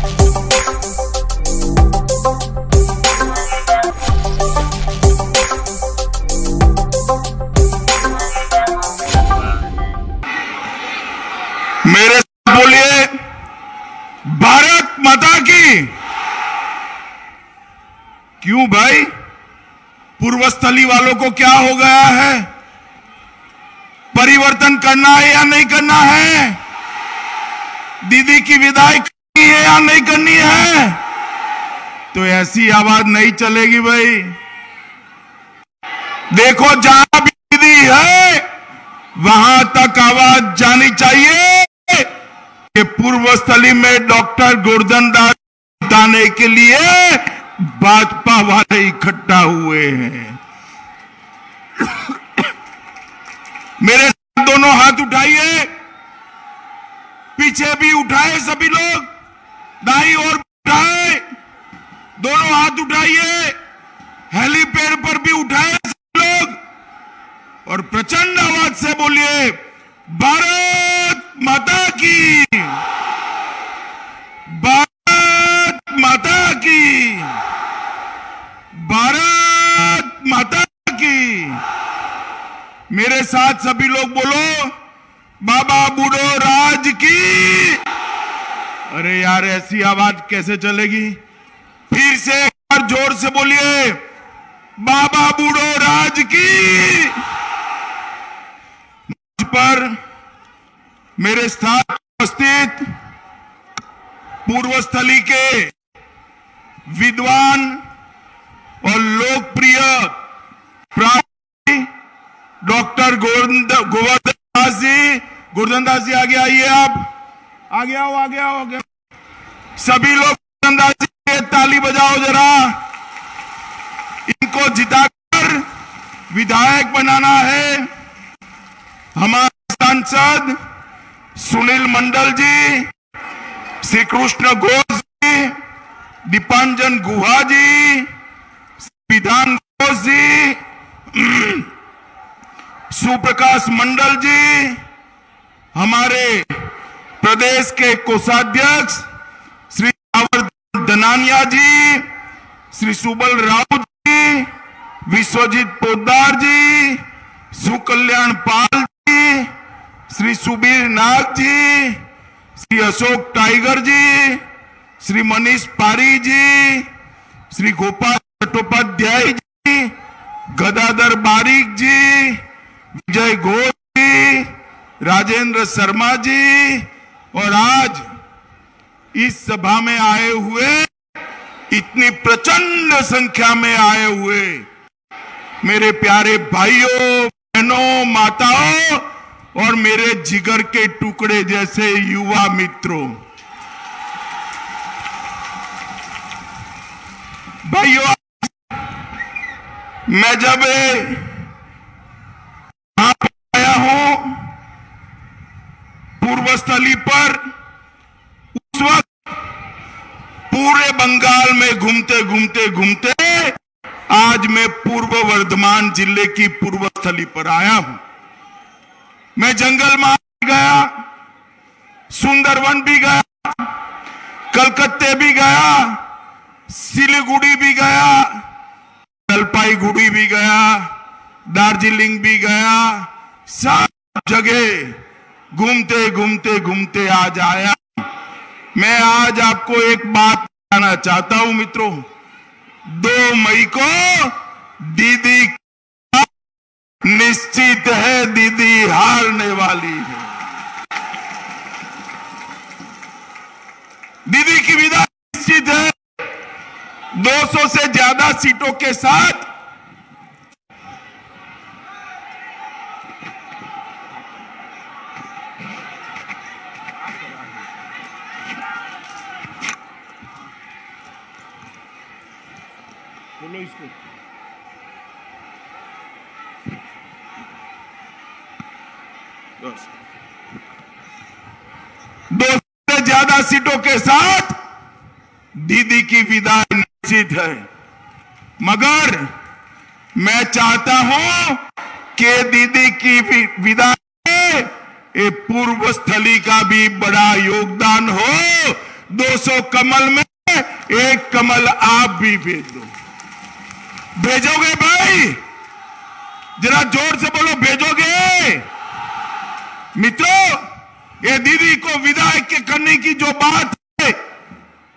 मेरे साथ बोलिए, भारत माता की। क्यों भाई, पूर्वस्थली वालों को क्या हो गया है? परिवर्तन करना है या नहीं करना है? दीदी की विदाई करनी है या नहीं करनी है? तो ऐसी आवाज नहीं चलेगी भाई। देखो, जहां भी दीदी है वहां तक आवाज जानी चाहिए कि पूर्वस्थली में डॉक्टर गोवर्धन दास जिताने के लिए भाजपा वाले इकट्ठा हुए हैं। मेरे साथ दोनों हाथ उठाइए, पीछे भी उठाए सभी लोग, दाईं ओर उठाए, दोनों हाथ उठाइए, हेलीपैड पर भी उठाए सभी लोग, और प्रचंड आवाज से बोलिए, भारत माता की, भारत माता की, भारत माता की। मेरे साथ सभी लोग बोलो, बाबा बूढ़ो राज की। अरे यार, ऐसी आवाज कैसे चलेगी? फिर से एक बार जोर से बोलिए, बाबा बूढ़ो राज की। मंच पर मेरे साथ उपस्थित पूर्वस्थली के विद्वान और लोकप्रिय डॉक्टर गोवर्धन दास जी, गोवर्धन दास जी आगे आइए, आप आगे आओ, आगे आओ, आगे। सभी लोग गोवर्धन दास जी के ताली बजाओ जरा। इनको जिताकर विधायक बनाना है। हमारे सांसद सुनील मंडल जी, श्री कृष्ण घोष जी, दीपांजन गुहा जी, विधान घोष जी, सुप्रकाश मंडल जी, हमारे प्रदेश के कोषाध्यक्ष श्री आवर्धन धनानिया जी, श्री सुबल राउत जी, विश्वजीत पोद्दार जी, सुकल्याण पाल जी, श्री सुबीर नाग जी, श्री अशोक टाइगर जी, श्री मनीष पारी जी, श्री गोपाल चट्टोपाध्याय जी, गदाधर बारिक जी, विजय घोष जी, राजेंद्र शर्मा जी, और आज इस सभा में आए हुए, इतनी प्रचंड संख्या में आए हुए मेरे प्यारे भाइयों, बहनों, माताओं और मेरे जिगर के टुकड़े जैसे युवा मित्रों। भाइयों, मैं जब यहां पर आया हूं पूर्वस्थली पर, उस वक्त पूरे बंगाल में घूमते घूमते घूमते आज मैं पूर्व वर्धमान जिले की पूर्वस्थली पर आया हूं। मैं जंगल में गया, सुंदरवन भी गया, कलकत्ते भी गया, सिलीगुड़ी भी गया, जलपाईगुड़ी भी गया, दार्जिलिंग भी गया, सब जगह घूमते घूमते घूमते आज आया। मैं आज आपको एक बात बताना चाहता हूं मित्रों, 2 मई को दीदी निश्चित है, दीदी हारने वाली है। दीदी की विदाई निश्चित है। 200 से ज्यादा सीटों के साथ बोलो इसको। 200 से ज्यादा सीटों के साथ दीदी की विदाई निश्चित है। मगर मैं चाहता हूं कि दीदी की विदाई में पूर्वस्थली का भी बड़ा योगदान हो। 200 कमल में एक कमल आप भी भेज दो। भेजोगे भाई? जरा जोर से बोलो, भेजोगे? मित्रों, ये दीदी को विदाई के करने की जो बात है,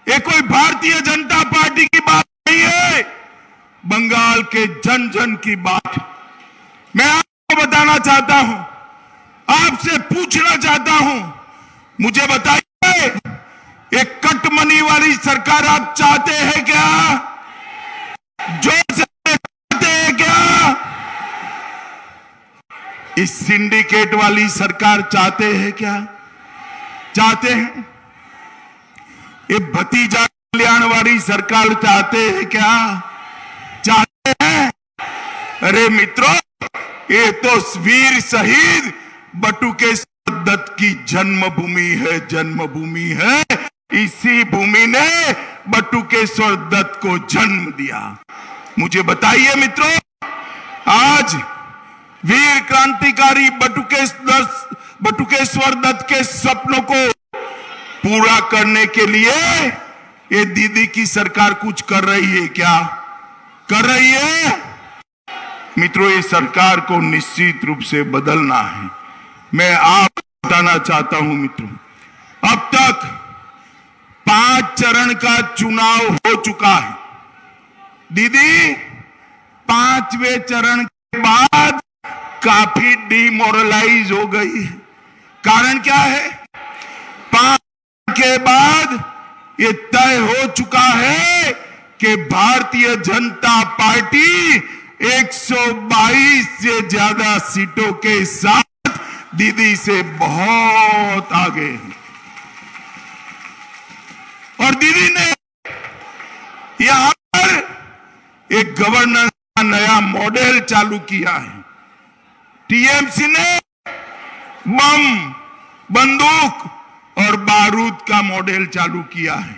ये कोई भारतीय जनता पार्टी की बात नहीं है, बंगाल के जन जन की बात। मैं आपको बताना चाहता हूं, आपसे पूछना चाहता हूं, मुझे बताइए, एक कटमनी वाली सरकार आप चाहते हैं क्या? जोर से चाहते हैं क्या? इस सिंडिकेट वाली सरकार चाहते हैं क्या? चाहते हैं? ये भतीजा कल्याण वाली सरकार चाहते हैं क्या? चाहते हैं? अरे मित्रों, ये तो वीर शहीद बटुकेश्वर दत्त की जन्मभूमि है, जन्मभूमि है। इसी भूमि ने बटुकेश्वर दत्त को जन्म दिया। मुझे बताइए मित्रों, आज वीर क्रांतिकारी बटुकेश्वर दत्त के सपनों को पूरा करने के लिए ये दीदी की सरकार कुछ कर रही है क्या? कर रही है? मित्रों, ये सरकार को निश्चित रूप से बदलना है। मैं आपको बताना चाहता हूं मित्रों, अब तक 5 चरण का चुनाव हो चुका है। दीदी 5वें चरण के बाद काफी डिमोरलाइज हो गई है। कारण क्या है? 5 के बाद ये तय हो चुका है कि भारतीय जनता पार्टी 122 से ज्यादा सीटों के साथ दीदी से बहुत आगे है। और दीदी ने यहां पर एक गवर्नेंस का नया मॉडल चालू किया है। टीएमसी ने बम, बंदूक और बारूद का मॉडल चालू किया है।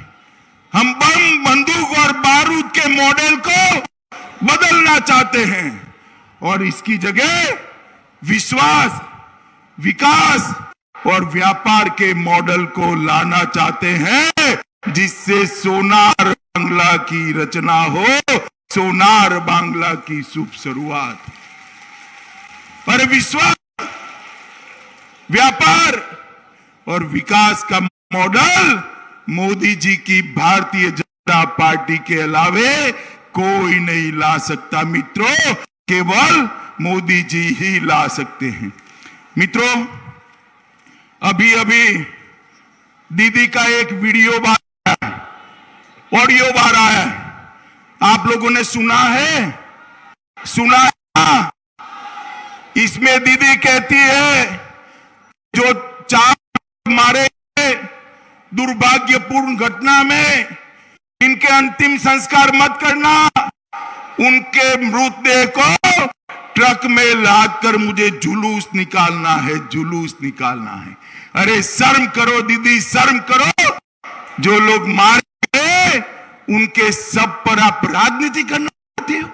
हम बम, बंदूक और बारूद के मॉडल को बदलना चाहते हैं और इसकी जगह विश्वास, विकास और व्यापार के मॉडल को लाना चाहते हैं, जिससे सोनार बांग्ला की रचना हो, सोनार बांग्ला की शुभ शुरुआत। और विश्वास, व्यापार और विकास का मॉडल मोदी जी की भारतीय जनता पार्टी के अलावे कोई नहीं ला सकता मित्रों, केवल मोदी जी ही ला सकते हैं। मित्रों, अभी अभी दीदी का एक वीडियो ऑडियो बाहर आया है, आप लोगों ने सुना है? सुना है? इसमें दीदी कहती है, जो 4 मारे दुर्भाग्यपूर्ण घटना में इनके अंतिम संस्कार मत करना, उनके मृतदेह को ट्रक में लाद कर मुझे जुलूस निकालना है, जुलूस निकालना है। अरे शर्म करो दीदी, शर्म करो। जो लोग मारे गए उनके सब पर आप राजनीति करना चाहते हो?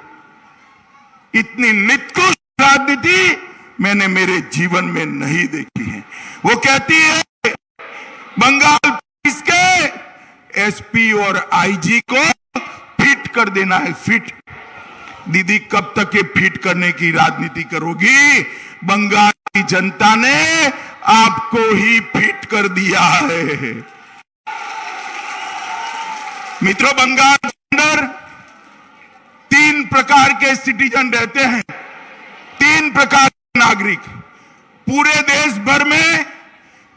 इतनी निकृष्ट राजनीति मैंने मेरे जीवन में नहीं देखी है। वो कहती है बंगाल पुलिस के एसपी और आईजी को फिट कर देना है, फिट। दीदी कब तक ये फिट करने की राजनीति करोगी? बंगाल की जनता ने आपको ही फिट कर दिया है। मित्रों, बंगाल के अंदर 3 प्रकार के सिटीजन रहते हैं, 3 प्रकार के नागरिक। पूरे देश भर में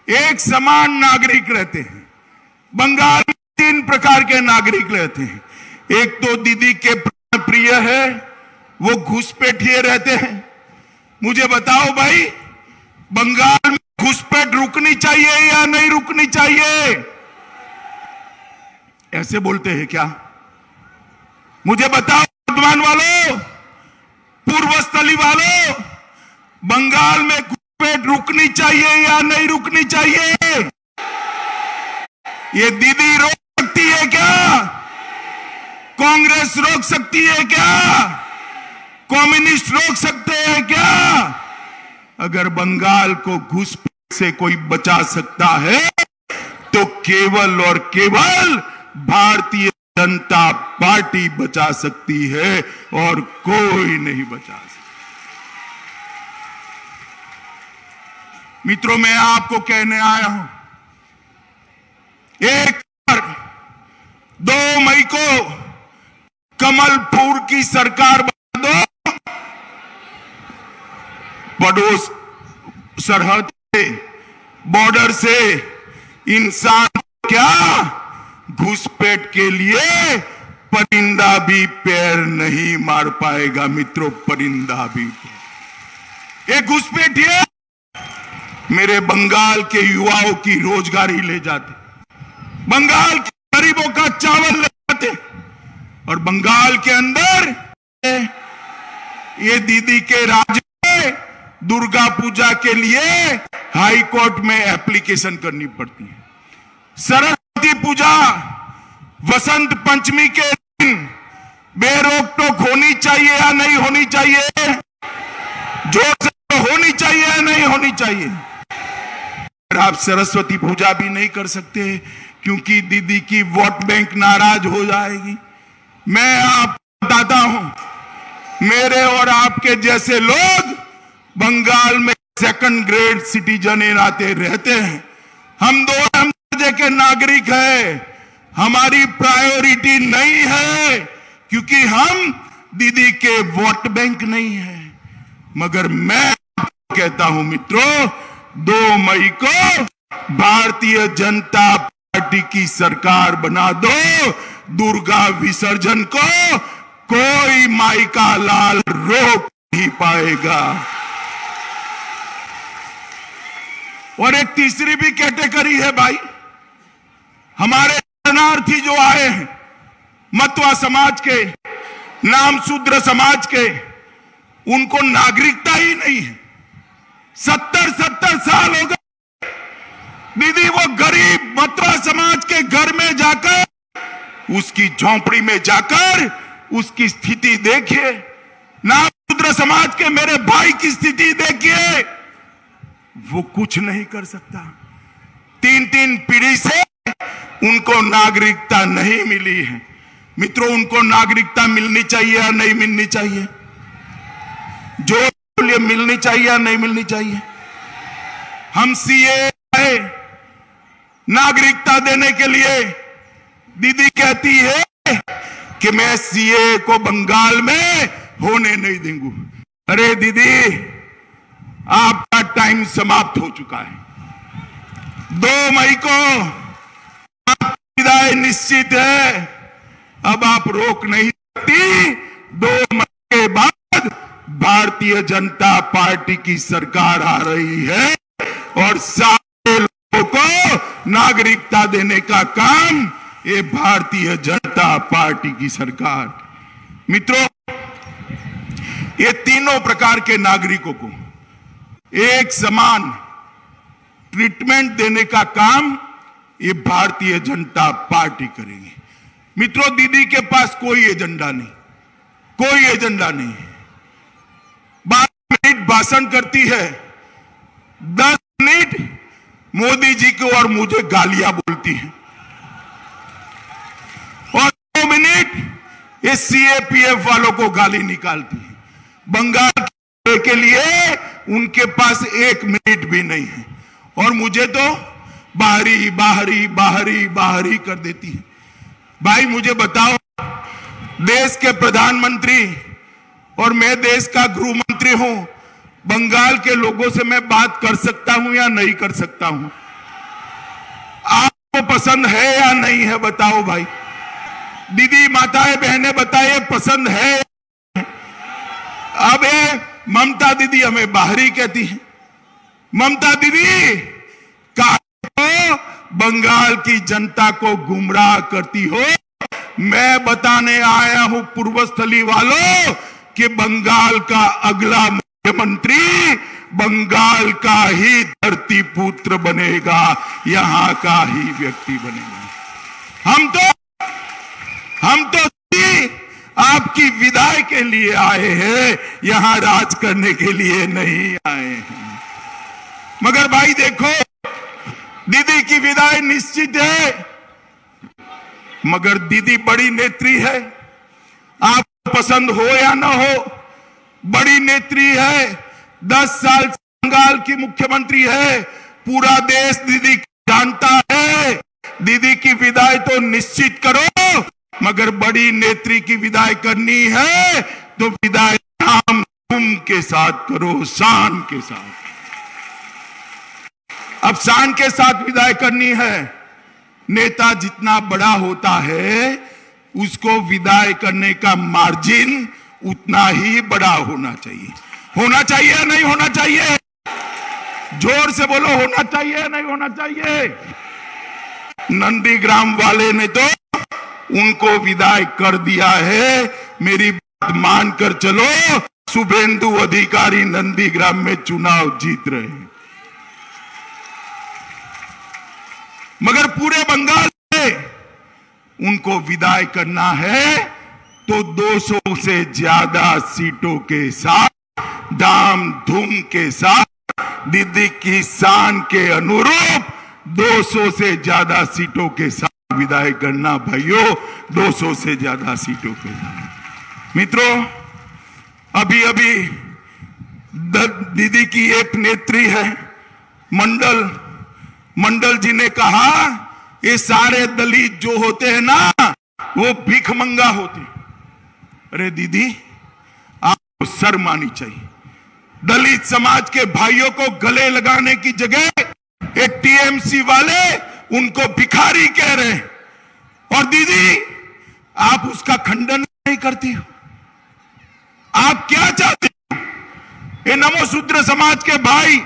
एक समान नागरिक रहते हैं। बंगाल में 3 प्रकार के नागरिक रहते हैं। एक तो दीदी के प्रिय है, वो घुसपैठिए रहते हैं। मुझे बताओ भाई, बंगाल में घुसपैठ रुकनी चाहिए या नहीं रुकनी चाहिए? ऐसे बोलते हैं क्या? मुझे बताओ वर्धमान वालों, पूर्वस्थली वालों, बंगाल में घुसपैठ रुकनी चाहिए या नहीं रुकनी चाहिए? ये दीदी रोक सकती है क्या? कांग्रेस रोक सकती है क्या? कम्युनिस्ट रोक सकते हैं क्या? अगर बंगाल को घुसपैठ से कोई बचा सकता है तो केवल और केवल भारतीय जनता पार्टी बचा सकती है और कोई नहीं बचा सकता। मित्रों, मैं आपको कहने आया हूं, 2 मई को कमलपुर की सरकार बना दो। पड़ोस सरहद से, बॉर्डर से इंसान क्या घुसपैठ के लिए परिंदा भी पैर नहीं मार पाएगा। मित्रों, परिंदा भी। ये घुसपैठिए मेरे बंगाल के युवाओं की रोजगारी ले जाते, बंगाल के गरीबों का चावल ले जाते, और बंगाल के अंदर ये दीदी के राज्य में दुर्गा पूजा के लिए हाई कोर्ट में एप्लीकेशन करनी पड़ती है। सरस्वती पूजा, वसंत पंचमी के दिन बेरोक टोक होनी चाहिए या नहीं होनी चाहिए? जोर से होनी चाहिए या नहीं होनी चाहिए? आप सरस्वती पूजा भी नहीं कर सकते क्योंकि दीदी की वोट बैंक नाराज हो जाएगी। मैं आपको बताता हूं, मेरे और आपके जैसे लोग बंगाल में 2nd ग्रेड सिटीजन नाते रहते हैं। हम दर्जे के नागरिक हैं। हमारी प्रायोरिटी नहीं है क्योंकि हम दीदी के वोट बैंक नहीं है। मगर मैं आपको कहता हूं मित्रों, 2 मई को भारतीय जनता पार्टी की सरकार बना दो। दुर्गा विसर्जन को कोई माई का लाल रोक नहीं पाएगा। और एक तीसरी भी कैटेगरी है भाई, हमारे शरणार्थी जो आए हैं, मतवा समाज के, नाम शूद्र समाज के, उनको नागरिकता ही नहीं है। 70 साल हो गए। दीदी वो गरीब मतवा समाज के घर में जाकर, उसकी झोंपड़ी में जाकर उसकी स्थिति देखिए। नाम शूद्र समाज के मेरे भाई की स्थिति देखिए। वो कुछ नहीं कर सकता। 3 पीढ़ी से उनको नागरिकता नहीं मिली है। मित्रों, उनको नागरिकता मिलनी चाहिए या नहीं मिलनी चाहिए? जो लिए मिलनी चाहिए या नहीं मिलनी चाहिए? हम सीए आए नागरिकता देने के लिए। दीदी कहती है कि मैं सीए को बंगाल में होने नहीं दूंगी। अरे दीदी, आपका टाइम समाप्त हो चुका है। 2 मई को आपकी विदाई निश्चित है। अब आप रोक नहीं सकती। 2 मई के बाद भारतीय जनता पार्टी की सरकार आ रही है और सारे लोगों को नागरिकता देने का काम ये भारतीय जनता पार्टी की सरकार। मित्रों, ये तीनों प्रकार के नागरिकों को एक समान ट्रीटमेंट देने का काम ये भारतीय जनता पार्टी करेंगे। मित्रों, दीदी के पास कोई एजेंडा नहीं, कोई एजेंडा नहीं है। 12 मिनट भाषण करती है, 10 मिनट मोदी जी को और मुझे गालियां बोलती है, और 2 मिनट ये सीएपीएफ वालों को गाली निकालती है। बंगाल के लिए उनके पास 1 मिनट भी नहीं है, और मुझे तो बाहरी बाहरी बाहरी बाहरी कर देती है। भाई मुझे बताओ, देश के प्रधानमंत्री और मैं देश का गृह मंत्री हूं, बंगाल के लोगों से मैं बात कर सकता हूं या नहीं कर सकता हूं? आपको पसंद है या नहीं है? बताओ भाई। दीदी, माताएं, बहनें बताइए, पसंद है? अब ममता दीदी हमें बाहरी कहती है। ममता दीदी का तो बंगाल की जनता को गुमराह करती हो। मैं बताने आया हूं पूर्वस्थली वालों कि बंगाल का अगला मुख्यमंत्री बंगाल का ही धरती पुत्र बनेगा, यहां का ही व्यक्ति बनेगा। हम तो आपकी विदाई के लिए आए हैं, यहां राज करने के लिए नहीं आए हैं। मगर भाई देखो, दीदी की विदाई निश्चित है, मगर दीदी बड़ी नेत्री है। आप पसंद हो या ना हो, बड़ी नेत्री है। 10 साल बंगाल की मुख्यमंत्री है। पूरा देश दीदी जानता है। दीदी की विदाई तो निश्चित करो, मगर बड़ी नेत्री की विदाई करनी है तो विदाई नाम धूम के साथ करो, शान के साथ। अब शान के साथ विदाई करनी है। नेता जितना बड़ा होता है, उसको विदाई करने का मार्जिन उतना ही बड़ा होना चाहिए। होना चाहिए या नहीं होना चाहिए? जोर से बोलो, होना चाहिए या नहीं होना चाहिए? नंदीग्राम वाले ने तो उनको विदाई कर दिया है। मेरी बात मानकर चलो, शुभेंदु अधिकारी नंदीग्राम में चुनाव जीत रहे हैं। मगर पूरे बंगाल में उनको विदाई करना है तो 200 से ज्यादा सीटों के साथ, धाम धूम के साथ, दीदी की शान के अनुरूप 200 से ज्यादा सीटों के साथ विदाई करना भाइयों, 200 से ज्यादा सीटों के साथ। मित्रों, अभी अभी दीदी की एक नेत्री है, मंडल जी ने कहा, ये सारे दलित जो होते हैं ना, वो भीख मंगा होते। अरे दीदी, आपको शर्म आनी चाहिए। दलित समाज के भाइयों को गले लगाने की जगह ये टीएमसी वाले उनको भिखारी कह रहे हैं, और दीदी आप उसका खंडन नहीं करती हो। आप क्या चाहते हो? ये नमोशूद्र समाज के भाई,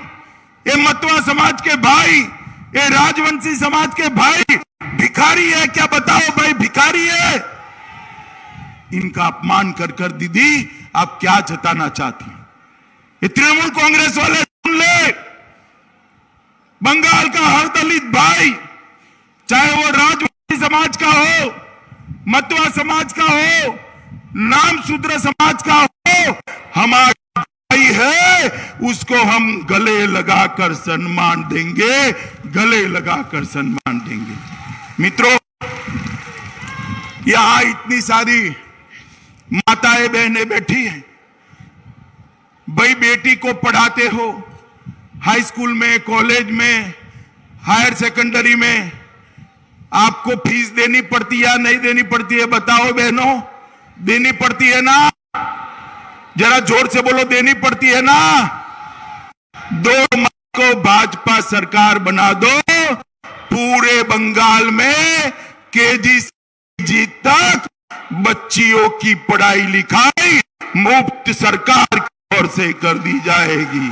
ये मतवा समाज के भाई, ये राजवंशी समाज के भाई भिखारी है क्या? बताओ भाई, भिखारी है। इनका अपमान कर कर दीदी आप क्या जताना चाहती हैं? ये तृणमूल कांग्रेस वाले सुन ले, बंगाल का हर दलित भाई, चाहे वो राजवंशी समाज का हो, मतवा समाज का हो, नाम शूद्र समाज का हो, हमारा भाई है, उसको हम गले लगाकर सम्मान देंगे, गले लगाकर सम्मान देंगे। मित्रों, यहां इतनी सारी माताएं बहनें बैठी हैं। भाई, बेटी को पढ़ाते हो, हाई स्कूल में, कॉलेज में, हायर सेकेंडरी में, आपको फीस देनी पड़ती है या नहीं देनी पड़ती है? बताओ बहनों, देनी पड़ती है ना? जरा जोर से बोलो, देनी पड़ती है ना? 2 मई को भाजपा सरकार बना दो, पूरे बंगाल में केजी से जी तक बच्चियों की पढ़ाई लिखाई मुफ्त सरकार की ओर से कर दी जाएगी।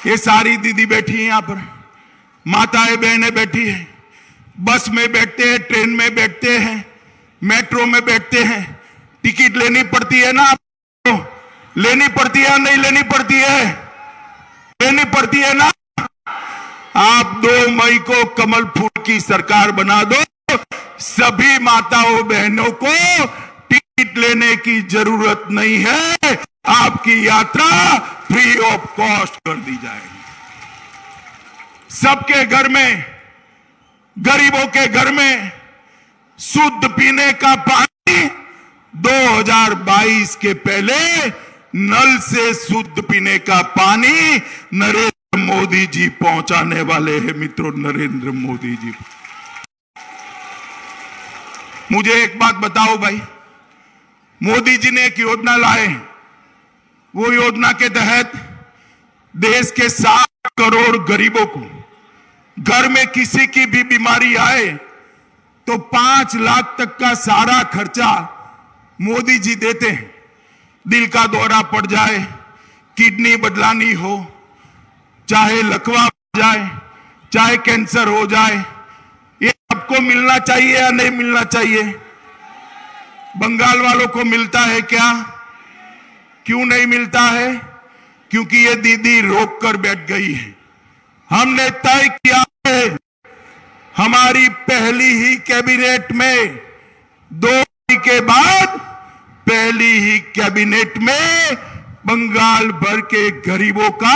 ये सारी दीदी बैठी हैं यहां पर, माताएं बहनें बैठी हैं, बस में बैठते हैं, ट्रेन में बैठते हैं, मेट्रो में बैठते हैं। टिकट लेनी पड़ती है ना आपको? लेनी पड़ती है या नहीं लेनी पड़ती है? लेनी पड़ती है ना? आप 2 मई को कमल फूल की सरकार बना दो, सभी माताओं बहनों को टिकट लेने की जरूरत नहीं है, आपकी यात्रा फ्री ऑफ कॉस्ट कर दी जाएगी। सबके घर में, गरीबों के घर में शुद्ध पीने का पानी 2022 के पहले नल से शुद्ध पीने का पानी नरेंद्र मोदी जी पहुंचाने वाले हैं। मित्रों, नरेंद्र मोदी जी। मुझे एक बात बताओ भाई, मोदी जी ने एक योजना लाए, वो योजना के तहत देश के 7 करोड़ गरीबों को घर में किसी की भी बीमारी आए तो 5 लाख तक का सारा खर्चा मोदी जी देते हैं। दिल का दौरा पड़ जाए, किडनी बदलानी हो, चाहे लकवा हो जाए, चाहे कैंसर हो जाए, ये सबको मिलना चाहिए या नहीं मिलना चाहिए? बंगाल वालों को मिलता है क्या? क्यों नहीं मिलता है? क्योंकि ये दीदी रोक कर बैठ गई है। हमने तय किया है, हमारी पहली ही कैबिनेट में 2 मई के बाद पहली ही कैबिनेट में बंगाल भर के गरीबों का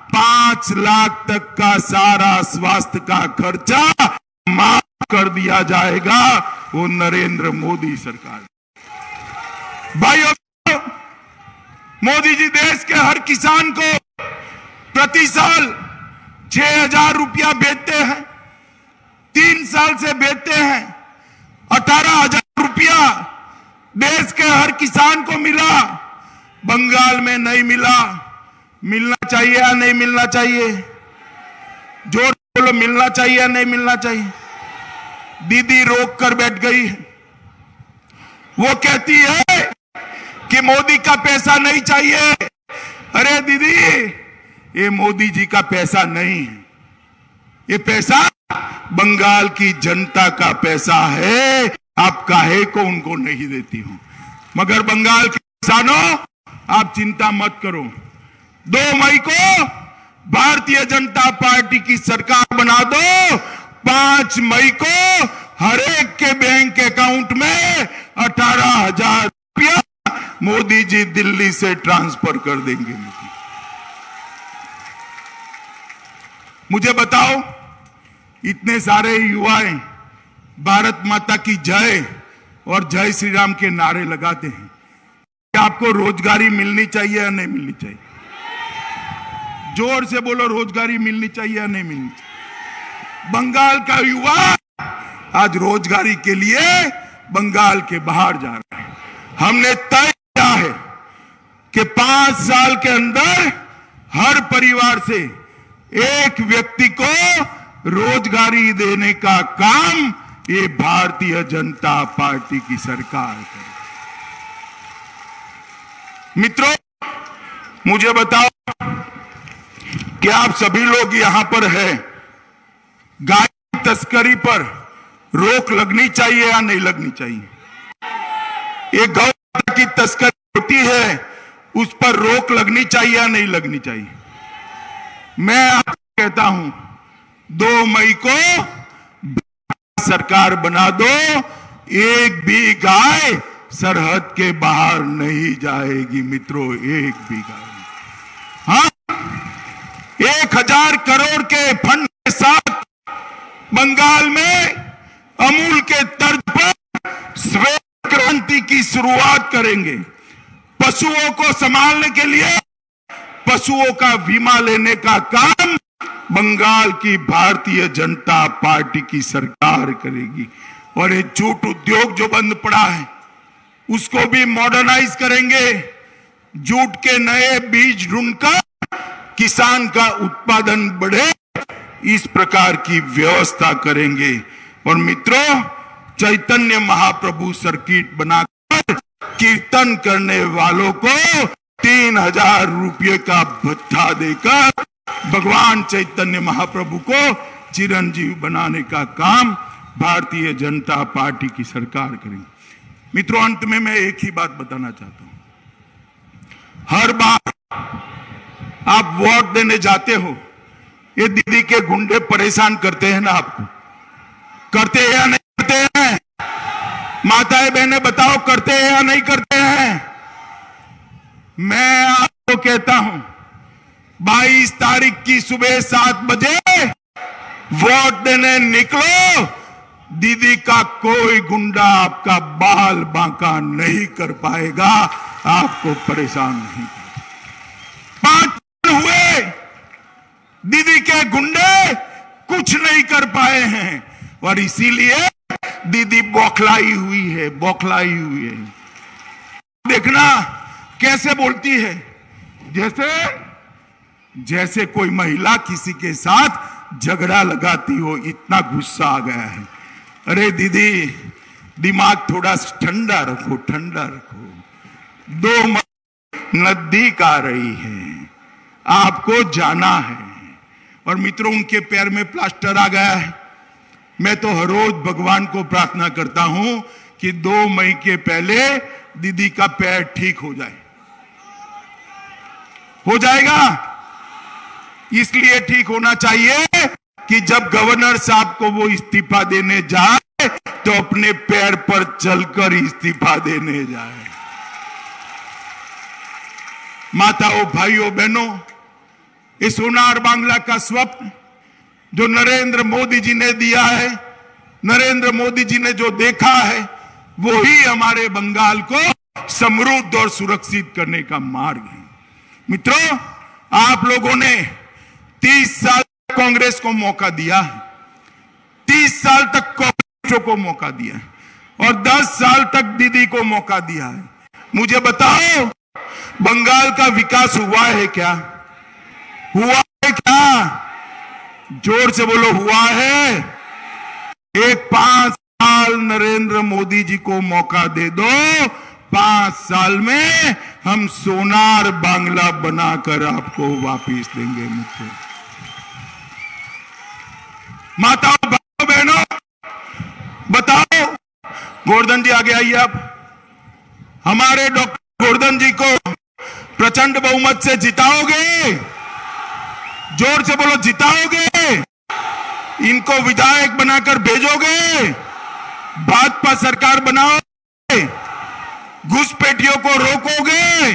5 लाख तक का सारा स्वास्थ्य का खर्चा माफ कर दिया जाएगा। वो नरेंद्र मोदी सरकार। भाइयों, मोदी जी देश के हर किसान को प्रति साल 6,000 रुपया भेजते हैं। 3 साल से भेजते हैं। 18,000 रुपया देश के हर किसान को मिला। बंगाल में नहीं मिला। मिलना चाहिए या नहीं मिलना चाहिए? जोर बोलो, मिलना चाहिए या नहीं मिलना चाहिए? दीदी रोक कर बैठ गई है। वो कहती है कि मोदी का पैसा नहीं चाहिए। अरे दीदी, ये मोदी जी का पैसा नहीं है। ये पैसा बंगाल की जनता का पैसा है। आप काहे को उनको नहीं देती हो? मगर बंगाल के किसानों, आप चिंता मत करो। 2 मई को भारतीय जनता पार्टी की सरकार बना दो। 5 मई को हर एक के बैंक अकाउंट में 18,000 रुपया मोदी जी दिल्ली से ट्रांसफर कर देंगे। मुझे बताओ, इतने सारे युवाएं भारत माता की जय और जय श्री राम के नारे लगाते हैं। क्या आपको रोजगारी मिलनी चाहिए या नहीं मिलनी चाहिए? जोर से बोलो, रोजगारी मिलनी चाहिए या नहीं मिलनी चाहिए? बंगाल का युवा आज रोजगारी के लिए बंगाल के बाहर जा रहा है। हमने तय किया है कि 5 साल के अंदर हर परिवार से एक व्यक्ति को रोजगारी देने का काम ये भारतीय जनता पार्टी की सरकार करे। मित्रों, मुझे बताओ कि आप सभी लोग यहां पर हैं, गाय की तस्करी पर रोक लगनी चाहिए या नहीं लगनी चाहिए? ये गौ माता की तस्करी होती है, उस पर रोक लगनी चाहिए या नहीं लगनी चाहिए? मैं आपको कहता हूं, 2 मई को सरकार बना दो। एक भी गाय सरहद के बाहर नहीं जाएगी मित्रों, एक भी गाय। हाँ, 1,000 करोड़ के फंड के साथ बंगाल में अमूल के तर्ज पर श्वेत क्रांति की शुरुआत करेंगे। पशुओं को संभालने के लिए पशुओं का बीमा लेने का काम बंगाल की भारतीय जनता पार्टी की सरकार करेगी। और ये जूट उद्योग जो बंद पड़ा है उसको भी मॉडर्नाइज करेंगे। जूट के नए बीज ढूंढकर किसान का उत्पादन बढ़े, इस प्रकार की व्यवस्था करेंगे। और मित्रों, चैतन्य महाप्रभु सर्किट बनाकर कीर्तन करने वालों को 3,000 रुपये का भत्ता देकर भगवान चैतन्य महाप्रभु को चिरंजीव बनाने का काम भारतीय जनता पार्टी की सरकार करेगी। मित्रों, अंत में मैं एक ही बात बताना चाहता हूं। हर बार आप वोट देने जाते हो, ये दीदी के गुंडे परेशान करते हैं ना आपको? करते हैं या नहीं करते हैं? माताएं बहनें बताओ, करते हैं या नहीं करते हैं? मैं आपको कहता हूं, 22 तारीख की सुबह 7 बजे वोट देने निकलो। दीदी का कोई गुंडा आपका बाल बांका नहीं कर पाएगा, आपको परेशान नहीं करेगा। 5 दिन हुए, दीदी के गुंडे कुछ नहीं कर पाए हैं और इसीलिए दीदी बौखलाई हुई है, बौखलाई हुई है। देखना कैसे बोलती है, जैसे कोई महिला किसी के साथ झगड़ा लगाती हो, इतना गुस्सा आ गया है। अरे दीदी, दिमाग थोड़ा ठंडा रखो, ठंडा रखो। 2 मई नजदीक आ रही है, आपको जाना है। और मित्रों, उनके पैर में प्लास्टर आ गया है। मैं तो हर रोज भगवान को प्रार्थना करता हूं कि 2 मई के पहले दीदी का पैर ठीक हो जाए। हो जाएगा। इसलिए ठीक होना चाहिए कि जब गवर्नर साहब को वो इस्तीफा देने जाए तो अपने पैर पर चलकर इस्तीफा देने जाए। माताओं, भाइयों, बहनों, ये सोनार बांग्ला का स्वप्न जो नरेंद्र मोदी जी ने दिया है, नरेंद्र मोदी जी ने जो देखा है, वो ही हमारे बंगाल को समृद्ध और सुरक्षित करने का मार्ग है। मित्रों, आप लोगों ने 30 साल कांग्रेस को मौका दिया है, 30 साल तक कांग्रेस को मौका दिया है और 10 साल तक दीदी को मौका दिया है। मुझे बताओ, बंगाल का विकास हुआ है क्या? हुआ है क्या? जोर से बोलो, हुआ है? एक 5 साल नरेंद्र मोदी जी को मौका दे दो, 5 साल में हम सोनार बांग्ला बनाकर आपको वापिस देंगे। मित्रों, माताओं, भाइयों, बहनों, बताओ, गोवर्धन जी आगे आइए। आप हमारे डॉक्टर गोवर्धन जी को प्रचंड बहुमत से जिताओगे? जोर से बोलो, जिताओगे? इनको विधायक बनाकर भेजोगे? भाजपा सरकार बनाओगे? घुसपैठियों को रोकोगे?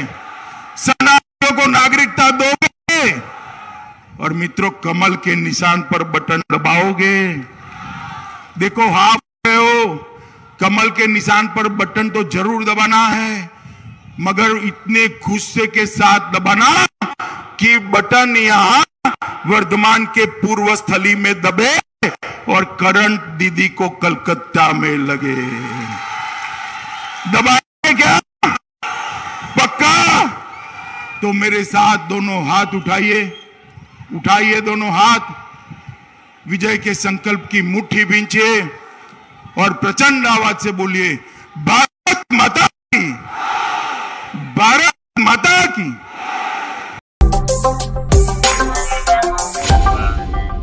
शरणार्थियों को नागरिकता दोगे? और मित्रों, कमल के निशान पर बटन दबाओगे? देखो, हाफ गए हो, कमल के निशान पर बटन तो जरूर दबाना है, मगर इतने गुस्से के साथ दबाना कि बटन यहां वर्धमान के पूर्व स्थली में दबे और करंट दीदी को कलकत्ता में लगे। दबाएंगे क्या? पक्का? तो मेरे साथ दोनों हाथ उठाइए, उठाइए दोनों हाथ, विजय के संकल्प की मुट्ठी भींचिए और प्रचंड आवाज से बोलिए,